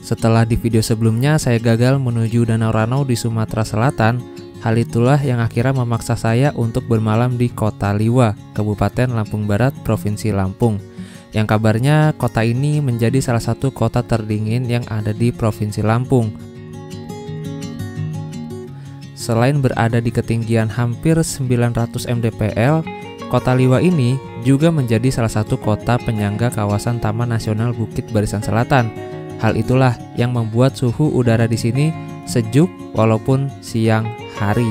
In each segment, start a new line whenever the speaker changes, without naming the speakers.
Setelah di video sebelumnya saya gagal menuju Danau Ranau di Sumatera Selatan, hal itulah yang akhirnya memaksa saya untuk bermalam di Kota Liwa, Kabupaten Lampung Barat, Provinsi Lampung. Yang kabarnya kota ini menjadi salah satu kota terdingin yang ada di Provinsi Lampung. Selain berada di ketinggian hampir 900 mdpl, Kota Liwa ini juga menjadi salah satu kota penyangga kawasan Taman Nasional Bukit Barisan Selatan. Hal itulah yang membuat suhu udara di sini sejuk walaupun siang hari.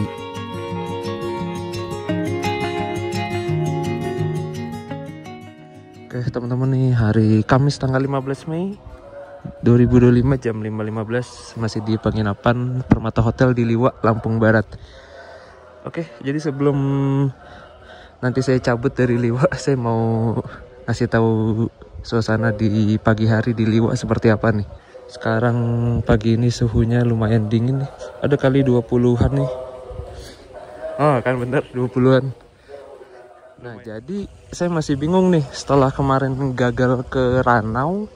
Oke teman-teman, nih hari Kamis tanggal 15 Mei 2025 jam 5.15 masih di penginapan Permata Hotel di Liwa, Lampung Barat. Oke, jadi sebelum nanti saya cabut dari Liwa, saya mau ngasih tahu suasana di pagi hari di Liwa seperti apa nih. Sekarang pagi ini suhunya lumayan dingin nih. Ada kali 20-an nih. Oh kan bener 20-an. Nah jadi saya masih bingung nih. Setelah kemarin gagal ke Ranau,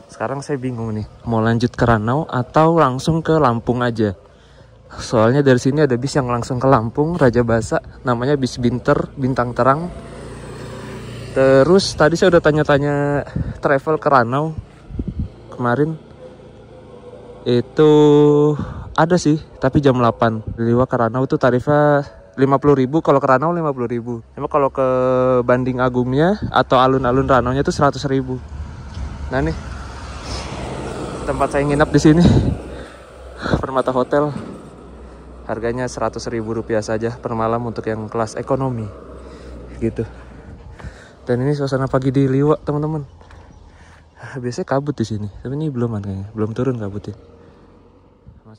sekarang saya bingung nih. Mau lanjut ke Ranau atau langsung ke Lampung aja. Soalnya dari sini ada bis yang langsung ke Lampung, Raja Basa. Namanya bis Binter, Bintang Terang. Terus tadi saya udah tanya-tanya travel ke Ranau kemarin. Itu ada sih, tapi jam 8. Dari Liwa ke Ranau itu tarifnya 50.000, kalau ke Ranau 50.000. Emang kalau ke Banding Agungnya atau alun-alun Ranaunya itu 100.000. Nah nih, tempat saya nginap di sini. Permata Hotel. Harganya Rp100.000 saja per malam untuk yang kelas ekonomi. Gitu. Dan ini suasana pagi di Liwa, teman-teman. Biasanya kabut di sini, tapi ini belum kayaknya, belum turun kabutnya.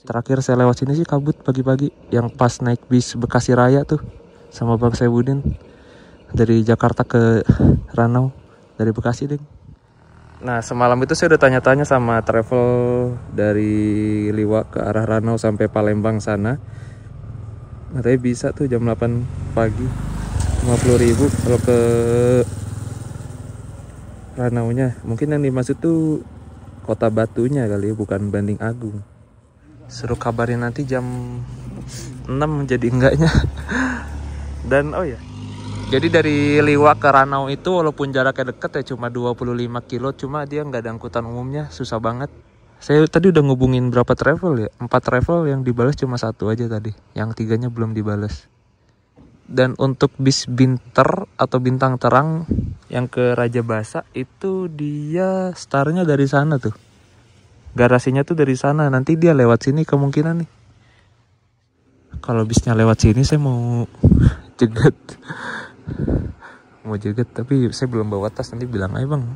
Terakhir saya lewat sini sih kabut pagi-pagi, yang pas naik bis Bekasi Raya tuh sama Bang Saibudin dari Jakarta ke Ranau dari Bekasi deh. Nah semalam itu saya udah tanya-tanya sama travel dari Liwa ke arah Ranau sampai Palembang sana. Katanya bisa tuh jam 8 pagi 50.000 kalau ke Ranaunya. Mungkin yang dimaksud tuh Kota Batunya kali ya, bukan Banding Agung. Suruh kabarin nanti jam 6 jadi enggaknya. Dan oh ya, jadi dari Liwa ke Ranau itu walaupun jaraknya deket ya, cuma 25 kilo, cuma dia nggak ada angkutan umumnya, susah banget. Saya tadi udah ngubungin berapa travel ya, 4 travel, yang dibalas cuma 1 aja tadi, yang 3-nya belum dibalas. Dan untuk bis Binter atau Bintang Terang yang ke Raja Basa itu dia startnya dari sana tuh. Garasinya tuh dari sana. Nanti dia lewat sini kemungkinan nih. Kalau bisnya lewat sini saya mau jeget. Mau jeget tapi saya belum bawa tas. Nanti bilang aja bang,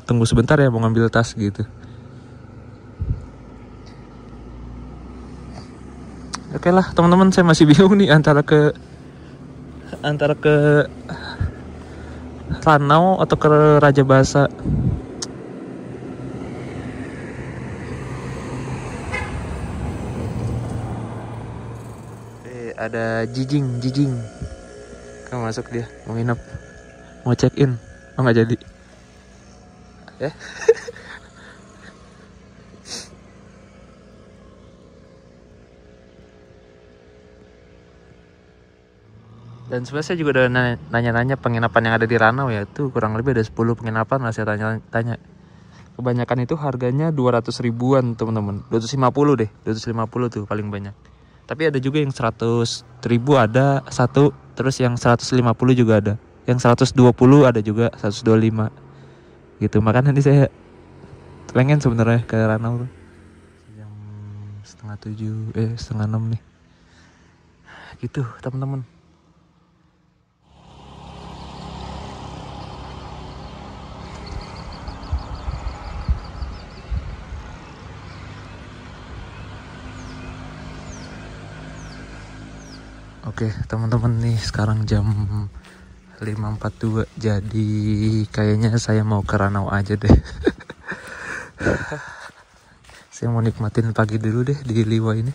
tunggu sebentar ya mau ngambil tas gitu. Oke lah teman-teman, saya masih bingung nih antara ke Ranau atau ke Raja Basa. Ada Jijing kan masuk dia, mau nginep, mau check in. Oh nggak jadi ya. Dan sebenarnya saya juga udah nanya-nanya penginapan yang ada di Ranau ya. Itu kurang lebih ada 10 penginapan lah saya tanya. Kebanyakan itu harganya 200 ribuan teman-teman. 250 deh, 250 tuh paling banyak. Tapi ada juga yang 100 ribu ada satu. Terus yang 150 juga ada. Yang 120 ada juga, 125 gitu. Makanya nanti saya pengen sebenarnya ke Ranau tuh. Jam setengah 6 nih. Gitu teman-teman. Oke teman-teman, nih sekarang jam 5.42. Jadi kayaknya saya mau ke Ranau aja deh. Saya mau nikmatin pagi dulu deh di Liwa ini.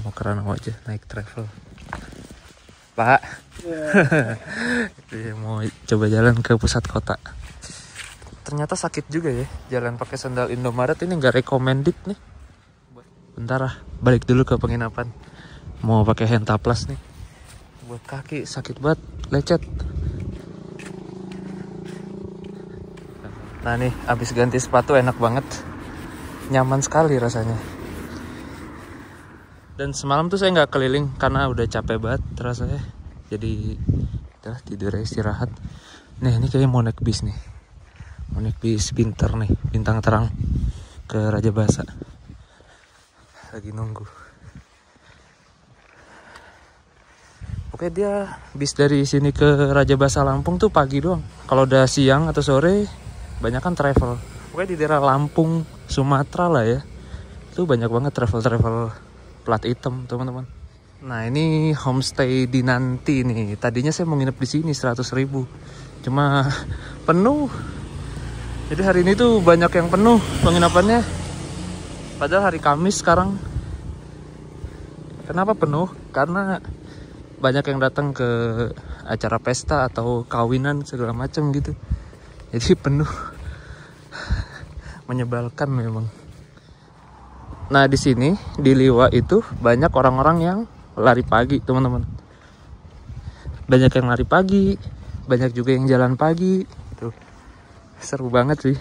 Mau ke Ranau aja naik travel. Pak, mau coba jalan ke pusat kota. ternyata sakit juga ya jalan pakai sandal Indomaret ini, nggak recommended nih. Bentar ah, balik dulu ke penginapan. Mau pakai Hentaplas nih. Buat kaki sakit banget, lecet. Nah nih, abis ganti sepatu enak banget. Nyaman sekali rasanya. Dan semalam tuh saya nggak keliling karena udah capek banget rasanya. Jadi udah tidur istirahat. Nih ini kayaknya mau naik bis nih. Mau naik bis Binter nih, Bintang Terang ke Raja Basa. Lagi nunggu. Oke, dia bis dari sini ke Raja Basa Lampung tuh pagi doang. Kalau udah siang atau sore banyak kan travel. Oke, di daerah Lampung, Sumatera lah ya. Itu banyak banget travel plat hitam, teman-teman. Nah, ini homestay di Nanti nih. Tadinya saya mau nginep di sini 100.000. Cuma penuh. Jadi hari ini tuh banyak yang penuh penginapannya. Padahal hari Kamis sekarang. Kenapa penuh? Karena banyak yang datang ke acara pesta atau kawinan segala macam gitu. Jadi penuh. Menyebalkan memang. Nah, di sini di Liwa itu banyak orang-orang yang lari pagi, teman-teman. Banyak yang lari pagi, banyak juga yang jalan pagi. Tuh. Seru banget sih.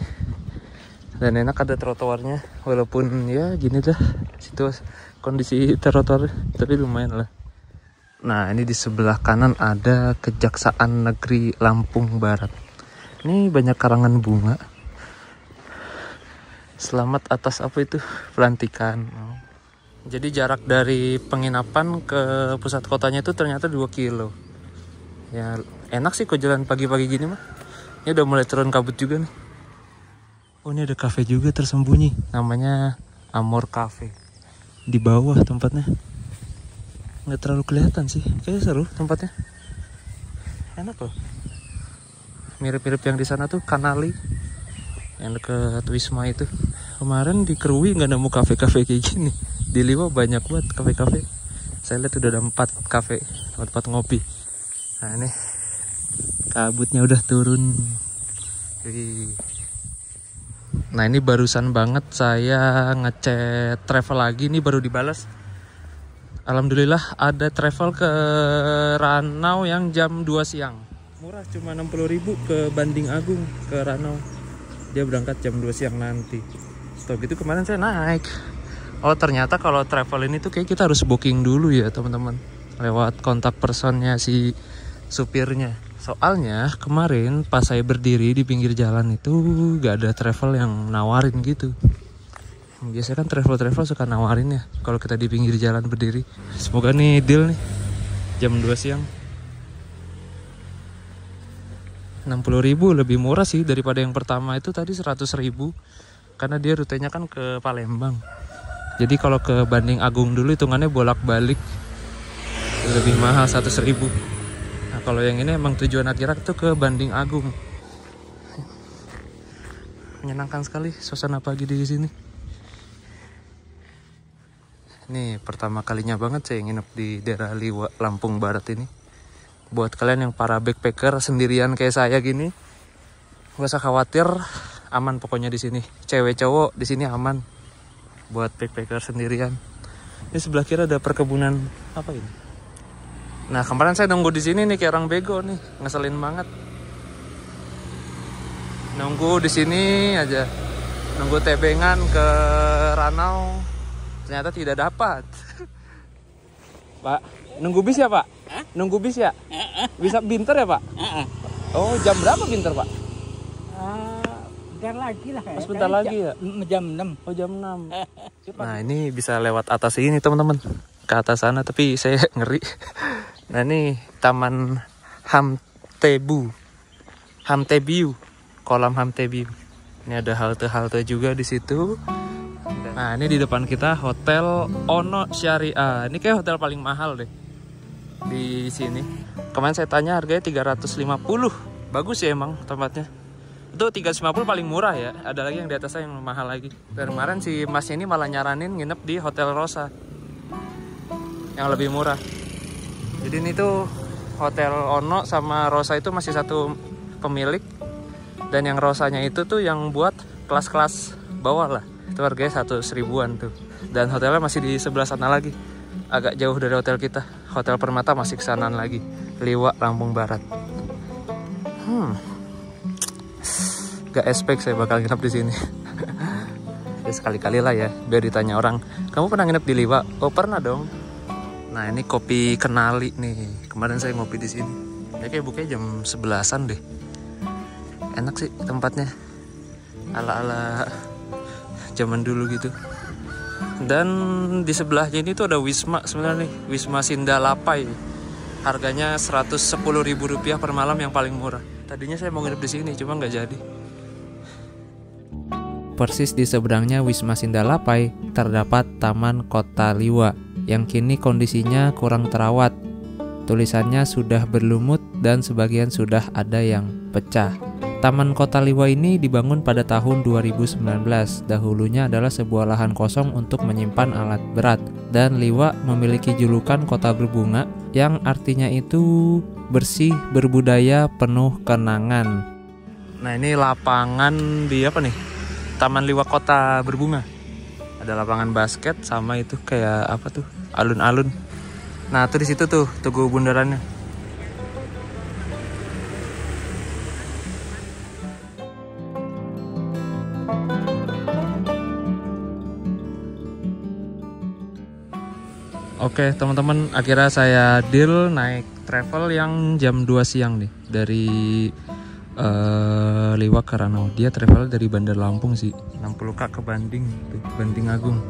Dan enak ada trotoarnya, walaupun ya gini dah situ kondisi trotoar, tapi lumayan lah. Nah, ini di sebelah kanan ada Kejaksaan Negeri Lampung Barat. Ini banyak karangan bunga. Selamat atas apa itu? Pelantikan. Jadi jarak dari penginapan ke pusat kotanya itu ternyata 2 kilo. Ya enak sih kok jalan pagi-pagi gini mah. Ini udah mulai turun kabut juga nih. Oh, ini ada cafe juga tersembunyi. Namanya Amor Cafe. Di bawah tempatnya. Nggak terlalu kelihatan sih. Kayaknya seru tempatnya. Enak loh. Mirip-mirip yang di sana tuh Kanali. Yang deket Wisma itu. Kemarin di Krui nggak nemu kafe-kafe kayak gini. Di Liwa banyak banget kafe-kafe. Saya lihat udah ada 4 kafe, tempat ngopi. Nah ini kabutnya udah turun. Nah ini barusan banget saya ngechat travel lagi, nih baru dibalas. Alhamdulillah ada travel ke Ranau yang jam 2 siang. Murah, cuma 60.000 ke Banding Agung ke Ranau. Dia berangkat jam 2 siang nanti. Setelah gitu kemarin saya naik. Oh ternyata kalau travel ini tuh kayak kita harus booking dulu ya teman-teman. Lewat kontak personnya si supirnya. Soalnya kemarin pas saya berdiri di pinggir jalan itu gak ada travel yang nawarin gitu. Biasanya kan travel suka nawarin ya kalau kita di pinggir jalan berdiri. Semoga nih deal nih. Jam 2 siang. 60.000 lebih murah sih daripada yang pertama itu tadi 100.000. Karena dia rutenya kan ke Palembang. Jadi kalau ke Banding Agung dulu hitungannya bolak-balik lebih mahal 100.000. Nah kalau yang ini emang tujuan akhirat tuh ke Banding Agung. Menyenangkan sekali suasana pagi di sini. Ini pertama kalinya banget saya nginep di daerah Liwa, Lampung Barat ini. Buat kalian yang para backpacker sendirian kayak saya gini, gak usah khawatir, aman pokoknya di sini. Cewek cowok di sini aman. Buat backpacker sendirian. Ini sebelah kiri ada perkebunan apa ini? Nah kemarin saya nunggu di sini nih kayak orang bego nih, ngeselin banget. Nunggu di sini aja, nunggu tebengan ke Ranau, ternyata tidak dapat. Pak, nunggu bis ya Pak? Hah? Nunggu bis ya? Bisa Binter ya Pak? Oh jam berapa Binter Pak?
Bentar lagi lah.
Oh, sebentar lagi ya?
Jam 6.
Oh jam 6. Nah ini bisa lewat atas ini teman-teman. Ke atas sana tapi saya ngeri. Nah ini Taman Hamtebu. Hamtebiu. Kolam Hamtebiu. Ini ada halte-halte juga di situ. Nah ini di depan kita Hotel Ono Syariah. Ini kayak hotel paling mahal deh di sini. Kemarin saya tanya harganya 350. Bagus ya emang tempatnya. Itu 350 paling murah ya. Ada lagi yang di atasnya yang mahal lagi. Dan kemarin si masnya ini malah nyaranin nginep di Hotel Rosa yang lebih murah. Jadi ini tuh Hotel Ono sama Rosa itu masih satu pemilik. Dan yang rosanya itu tuh yang buat kelas-kelas bawah lah. Itu harganya 100.000-an tuh. Dan hotelnya masih di sebelah sana lagi. Agak jauh dari hotel kita. Hotel Permata masih kesanaan lagi. Liwa, Lampung Barat. Gak expect saya bakal nginep di sini. Ya sekali-kali lah ya, biar ditanya orang, kamu pernah nginep di Liwa? Oh pernah dong. Nah ini kopi kenali nih. Kemarin saya ngopi di sini. Ya kayak bukanya jam 11-an deh. Enak sih tempatnya. Ala-ala zaman dulu gitu. Dan di sebelahnya ini tuh ada Wisma sebenarnya nih. Wisma Sindalapai. Harganya Rp110.000 per malam yang paling murah. Tadinya saya mau nginep di sini, cuma nggak jadi. Persis di seberangnya Wisma Sindalapai terdapat Taman Kota Liwa yang kini kondisinya kurang terawat. Tulisannya sudah berlumut dan sebagian sudah ada yang pecah. Taman Kota Liwa ini dibangun pada tahun 2019. Dahulunya adalah sebuah lahan kosong untuk menyimpan alat berat. Dan Liwa memiliki julukan kota berbunga yang artinya itu bersih, berbudaya, penuh kenangan. Nah ini lapangan di apa nih? Taman Liwa Kota Berbunga. Ada lapangan basket sama itu kayak apa tuh? Alun-alun. Nah, tuh di situ tuh Tugu bundarannya. Oke, teman-teman, akhirnya saya deal naik travel yang jam 2 siang nih dari Liwa ke Ranau. Dia travel dari Bandar Lampung sih, 60k ke Banding tuh, Banding Agung.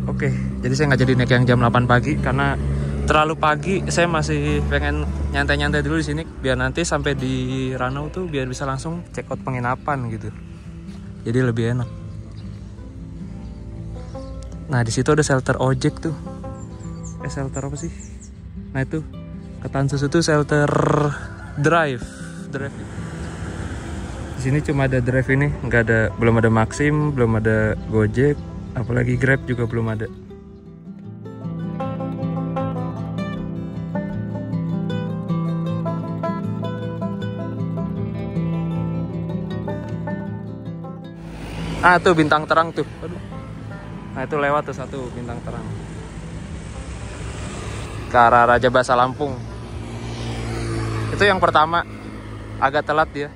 Oke, jadi saya nggak jadi naik yang jam 8 pagi karena terlalu pagi. Saya masih pengen nyantai-nyantai dulu di sini biar nanti sampai di Ranau tuh biar bisa langsung check out penginapan gitu. Jadi lebih enak. Nah, di situ ada shelter ojek tuh. Shelter apa sih? Nah, itu Ketan Susu tuh shelter drive. Di sini cuma ada Drive ini, belum ada Maxim, belum ada Gojek, apalagi Grab juga belum ada. Ah tuh bintang terang tuh. Aduh. Nah itu lewat tuh satu bintang terang. Ke arah Raja Basa Lampung. Itu yang pertama. Agak telat dia.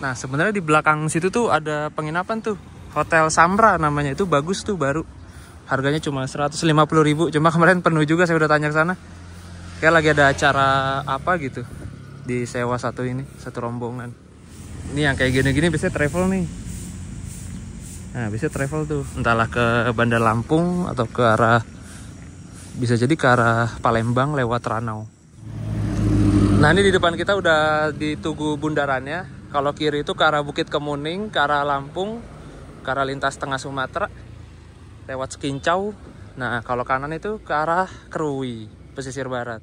Nah sebenarnya di belakang situ tuh ada penginapan tuh, Hotel Samra namanya, itu bagus tuh baru. Harganya cuma 150.000, cuma kemarin penuh juga, saya udah tanya ke sana. Kayak lagi ada acara apa gitu, disewa satu rombongan. Ini yang kayak gini-gini biasanya travel nih. Nah biasanya travel tuh, entahlah ke Bandar Lampung atau ke arah, bisa jadi ke arah Palembang lewat Ranau. Nah ini di depan kita udah di Tugu bundarannya. Kalau kiri itu ke arah Bukit Kemuning, ke arah Lampung, ke arah lintas tengah Sumatera, lewat Sekincau. Nah kalau kanan itu ke arah Krui, pesisir barat.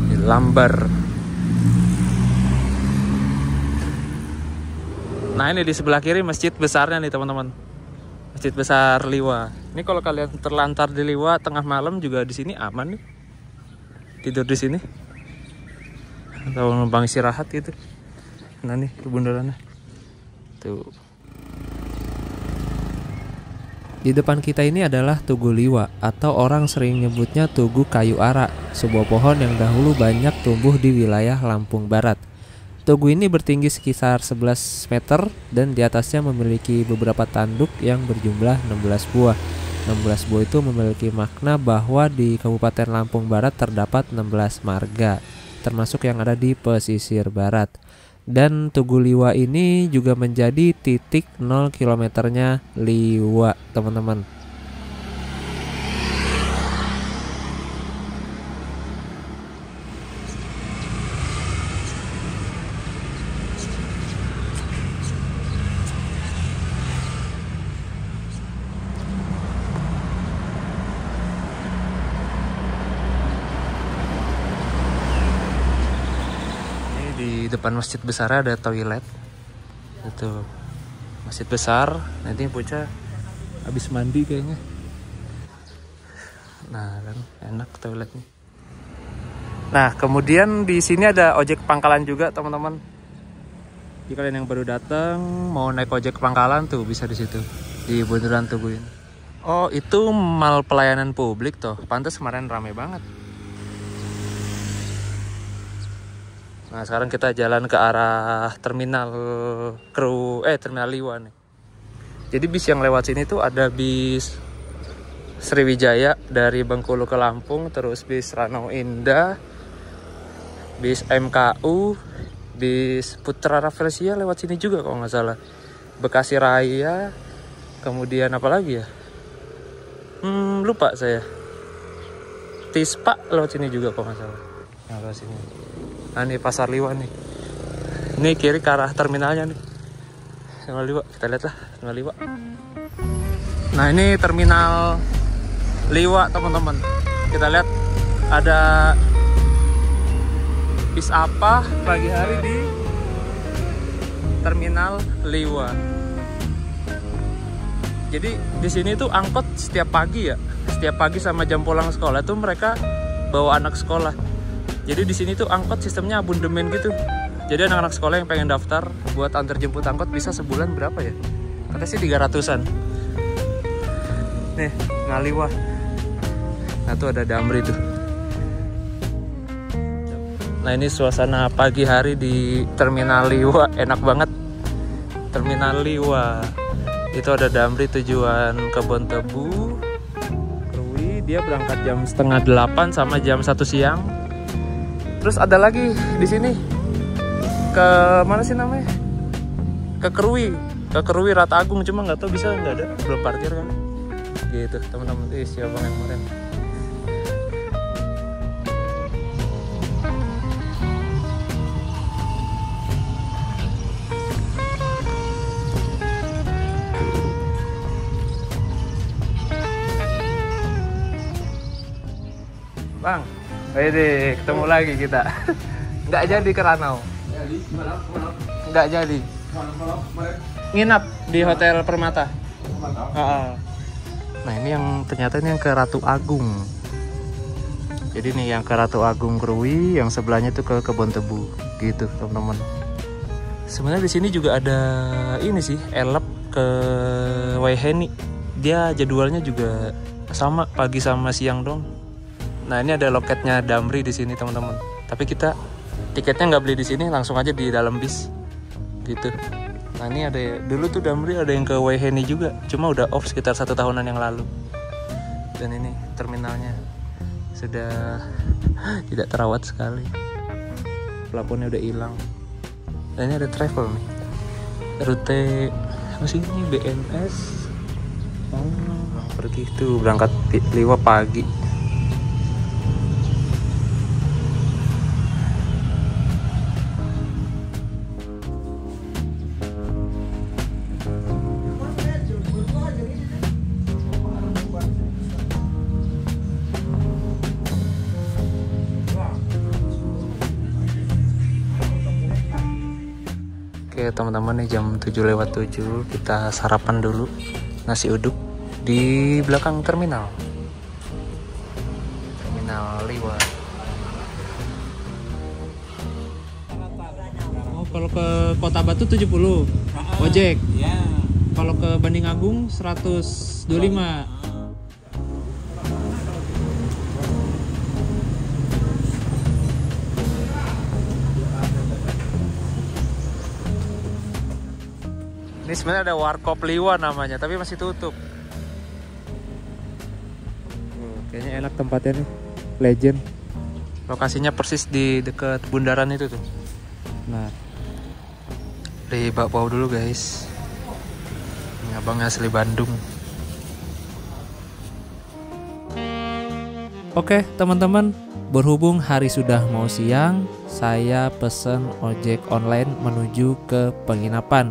Di Lambar. Nah ini di sebelah kiri masjid besarnya nih teman-teman. Masjid besar Liwa. Ini kalau kalian terlantar di Liwa tengah malam juga di sini aman nih. Tidur di sini. Atau numpang istirahat gitu. Nah nih bundarannya. Tuh. Di depan kita ini adalah Tugu Liwa atau orang sering nyebutnya Tugu Kayu Ara, sebuah pohon yang dahulu banyak tumbuh di wilayah Lampung Barat. Tugu ini bertinggi sekitar 11 meter dan di atasnya memiliki beberapa tanduk yang berjumlah 16 buah. 16 buah itu memiliki makna bahwa di Kabupaten Lampung Barat terdapat 16 marga, termasuk yang ada di pesisir barat. Dan Tugu Liwa ini juga menjadi titik 0 kilometernya Liwa, teman-teman. Di depan masjid besar ada toilet. Itu masjid besar. Nanti bocah habis mandi kayaknya. Nah kan enak toiletnya. Nah kemudian di sini ada ojek pangkalan juga teman-teman. Jika kalian yang baru datang mau naik ojek pangkalan tuh bisa di situ di Bundaran Tugu ini. Oh itu mal pelayanan publik tuh. Pantes kemarin ramai banget. Nah sekarang kita jalan ke arah terminal terminal Liwa nih. Jadi bis yang lewat sini tuh ada bis Sriwijaya dari Bengkulu ke Lampung, terus bis Ranau Indah, bis MKU, bis Putra Rafflesia lewat sini juga kalau nggak salah. Bekasi Raya, kemudian apa lagi ya? Lupa saya. Tispa lewat sini juga kalau nggak salah. Nah, lewat sini. Nah ini Pasar Liwa nih. Ini kiri ke arah terminalnya nih. Terminal Liwa, kita lihat lah Terminal Liwa. Nah ini Terminal Liwa teman-teman. Kita lihat ada bis apa pagi hari di Terminal Liwa. Jadi di sini tuh angkot setiap pagi ya. Setiap pagi sama jam pulang sekolah tuh mereka bawa anak sekolah. Jadi di sini tuh angkot sistemnya abundemen gitu. Jadi anak-anak sekolah yang pengen daftar buat antar jemput angkot bisa sebulan berapa ya? Katanya sih 300-an. Nih, Ngaliwah. Nah tuh ada Damri tuh. Nah ini suasana pagi hari di Terminal Liwa, enak banget. Terminal Liwa. Itu ada Damri tujuan Kebontebu. Krui, dia berangkat jam 7:30 sama jam 1 siang. Terus ada lagi di sini. Ke mana sih namanya? Ke Krui Rata Agung, cuma nggak tahu bisa nggak ada, belum parkir kan? Gitu teman-teman. Siapa yang kemarin? Bang, deh ketemu lagi kita. Nggak jadi ke Ranau. Nggak jadi. Nginap di Hotel Permata. Nah ini yang ternyata ini yang ke Ratu Agung. Jadi nih yang ke Ratu Agung Krui, yang sebelahnya tuh ke Kebontebu, gitu teman-teman. Sebenarnya di sini juga ada ini sih, elep ke Waiheni. Dia jadwalnya juga sama pagi sama siang dong. Nah ini ada loketnya Damri di sini teman-teman. Tapi kita tiketnya nggak beli di sini, langsung aja di dalam bis, gitu. Nah ini ada dulu tuh Damri ada yang ke Waiheni juga, cuma udah off sekitar 1 tahunan yang lalu. Dan ini terminalnya sudah tidak terawat sekali, plafonnya udah hilang. Dan ini ada travel nih, rute apa sih ini BNS. Pergi tuh berangkat Liwa pagi. Oke teman-teman nih jam 7:07 kita sarapan dulu nasi uduk di belakang terminal Liwa. Oh kalau ke Kota Batu 70 ojek. Kalau ke Banding Agung 125. Ini sebenarnya ada Warkop Liwa namanya, tapi masih tutup. Kayaknya enak tempatnya nih, legend. Lokasinya persis di dekat bundaran itu tuh. Nah, di bakpao dulu guys. Ini abangnya asli Bandung. Oke teman-teman, berhubung hari sudah mau siang, saya pesen ojek online menuju ke penginapan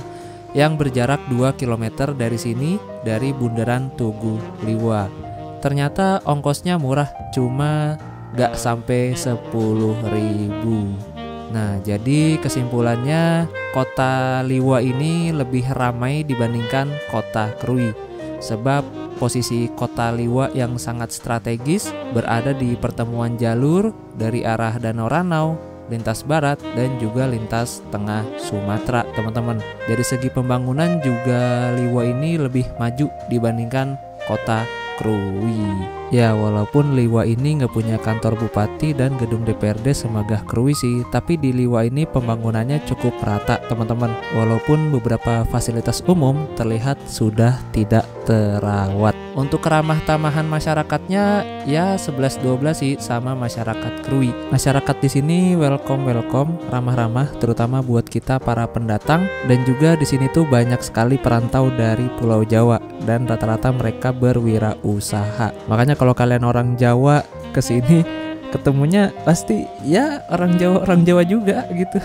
yang berjarak 2 km dari sini, dari Bundaran Tugu Liwa. Ternyata ongkosnya murah, cuma gak sampai 10.000. Nah jadi kesimpulannya Kota Liwa ini lebih ramai dibandingkan Kota Krui. Sebab posisi kota Liwa yang sangat strategis, berada di pertemuan jalur dari arah Danau Ranau, lintas barat dan juga lintas tengah Sumatera, teman-teman. Dari segi pembangunan juga Liwa ini lebih maju dibandingkan kota Krui. Ya, walaupun Liwa ini nggak punya kantor bupati dan gedung DPRD semegah Krui sih, tapi di Liwa ini pembangunannya cukup rata, teman-teman. Walaupun beberapa fasilitas umum terlihat sudah tidak terawat. Untuk keramah tamahan masyarakatnya ya 11-12 sih sama masyarakat Krui. Masyarakat di sini welcome, ramah-ramah, terutama buat kita para pendatang, dan juga di sini tuh banyak sekali perantau dari Pulau Jawa dan rata-rata mereka berwirausaha. Makanya kalau kalian orang Jawa kesini ketemunya pasti ya orang Jawa juga gitu.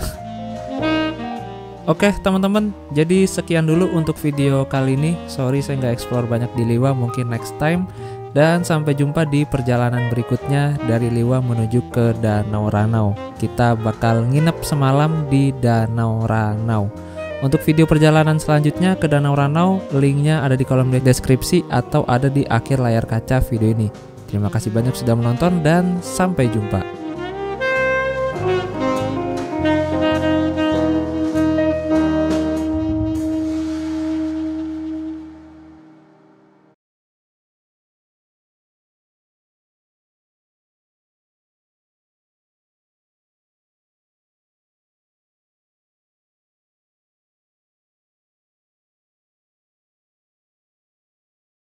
Oke teman-teman, jadi sekian dulu untuk video kali ini. Sorry saya nggak explore banyak di Liwa, mungkin next time. Dan sampai jumpa di perjalanan berikutnya dari Liwa menuju ke Danau Ranau. Kita bakal nginep semalam di Danau Ranau. Untuk video perjalanan selanjutnya ke Danau Ranau, linknya ada di kolom deskripsi atau ada di akhir layar kaca video ini. Terima kasih banyak sudah menonton dan sampai jumpa.